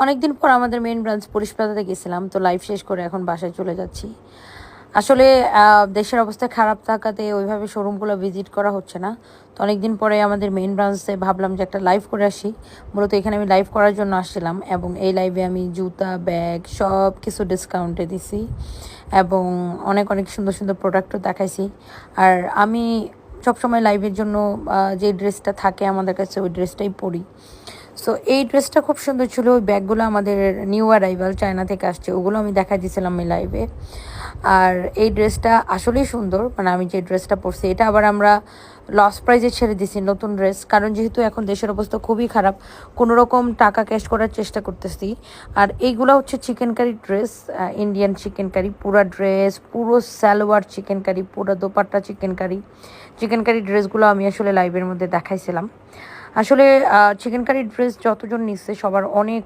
অনেকদিন পর আমাদের মেইন ব্রাঞ্চ পুলিশ প্লাজাতে গেছিলাম, তো লাইভ শেষ করে এখন বাসায় চলে যাচ্ছি। আসলে দেশের অবস্থা খারাপ থাকাতে ওইভাবে শোরুমগুলো ভিজিট করা হচ্ছে না। তো অনেকদিন পরে আমাদের মেইন ব্রাঞ্চে ভাবলাম যে একটা লাইভ করে আসি। মূলত এখানে আমি লাইভ করার জন্য আসছিলাম, এবং এই লাইভে আমি জুতা, ব্যাগ সব কিছু ডিসকাউন্টে দিছি, এবং অনেক অনেক সুন্দর সুন্দর প্রোডাক্টও দেখাইছি। আর আমি সবসময় লাইভের জন্য যে ড্রেসটা থাকে আমাদের কাছে ওই ড্রেসটাই পরি। সো এই ড্রেসটা খুব সুন্দর ছিল। ওই ব্যাগগুলো আমাদের নিউ অ্যারাইভাল, চায়না থেকে আসছে, ওগুলো আমি দেখা দিয়েছিলাম এই লাইভে। আর এই ড্রেসটা আসলেই সুন্দর, মানে আমি যে ড্রেসটা পরছি এটা আবার আমরা লস প্রাইজে ছেড়ে দিছি, নতুন ড্রেস। কারণ যেহেতু এখন দেশের অবস্থা খুবই খারাপ, কোনো রকম টাকা ক্যাশ করার চেষ্টা করতেছি। আর এইগুলো হচ্ছে chicken curry dress, Indian chicken curry পুরা ড্রেস, পুরো সালোয়ার চিকেন কারি, পুরো দোপাট্টা চিকেন কারি ড্রেসগুলো আমি আসলে লাইভের মধ্যে দেখাইছিলাম। আসলে চিকেন কারি ড্রেস যতজন নিচ্ছে সবার অনেক